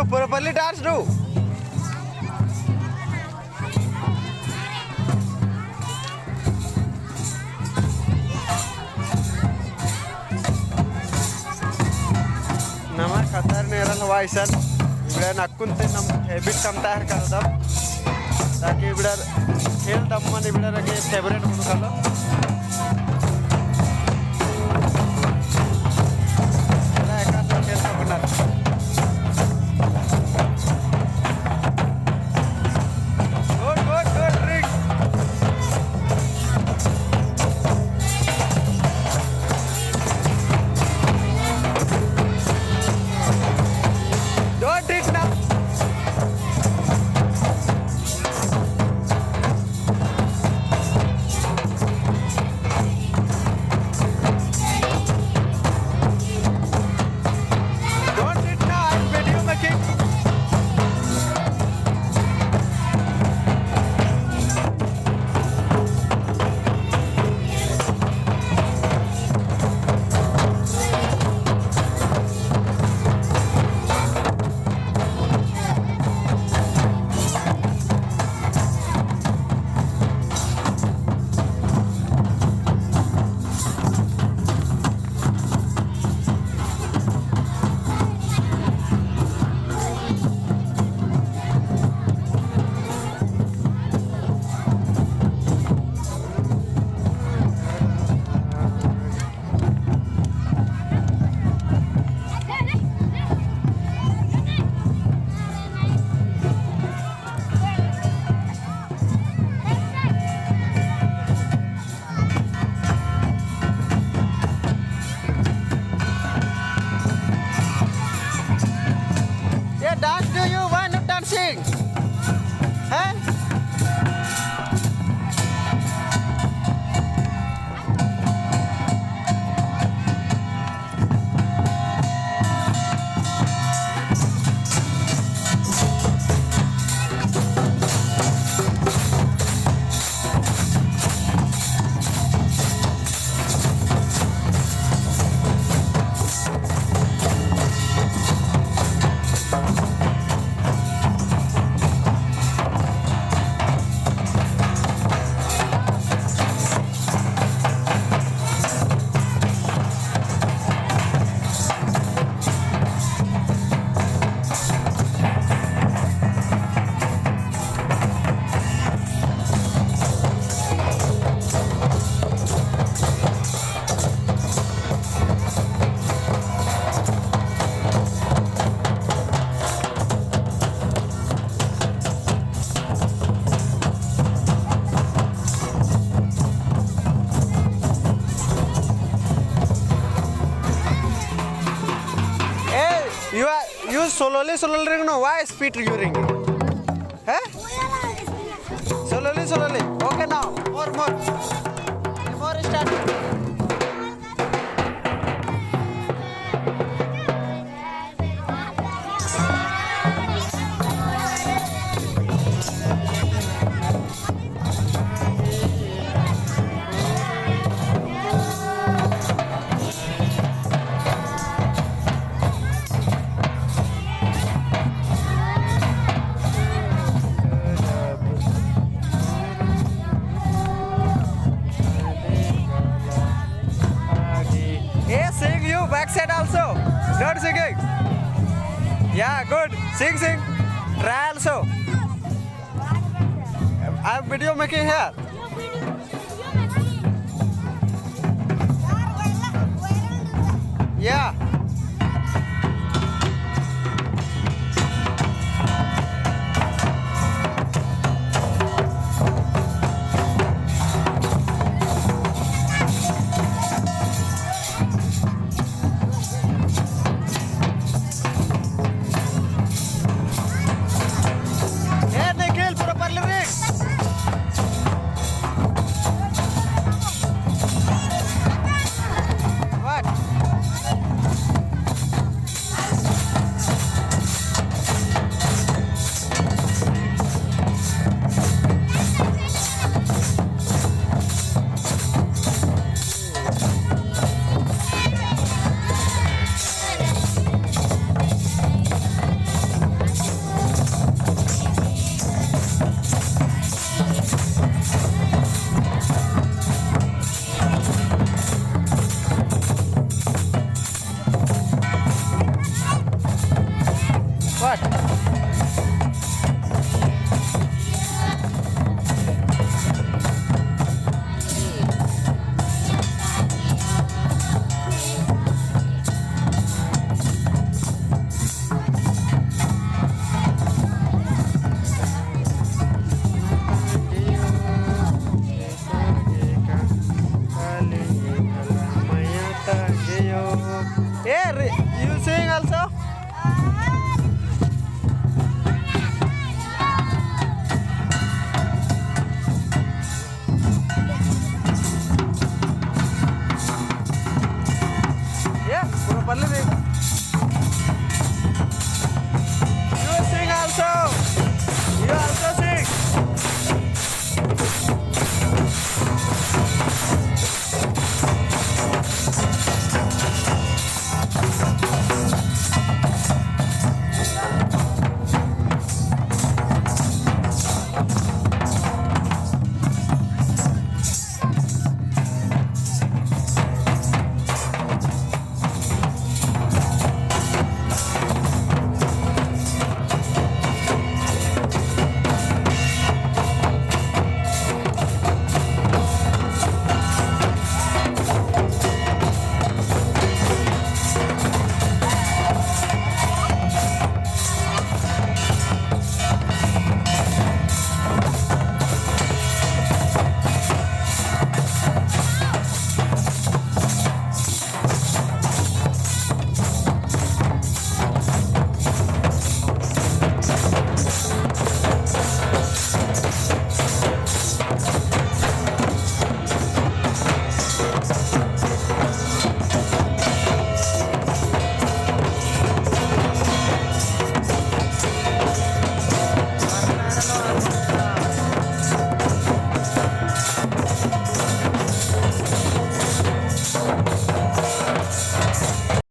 properly dance, do. Nama khatar neral waisan. Ibra nakun te nam habit kam tayar karadam. Taki ibra khel damman ibra rage favorite bunu kalo. Ila ekat khel ka benar. Good Rick. Don't drink now. Don't drink now. I'm video making. Yeah, dance do you want to dancing? Huh? You slowly ring no. Why speed you ring? Huh? Slowly. Okay now. More. More start. Hey, sing you backside also. Good singing. Yeah, good. Sing. Try also. I'm video making here. Yeah. Hey, Nikhil, properly ring. finally.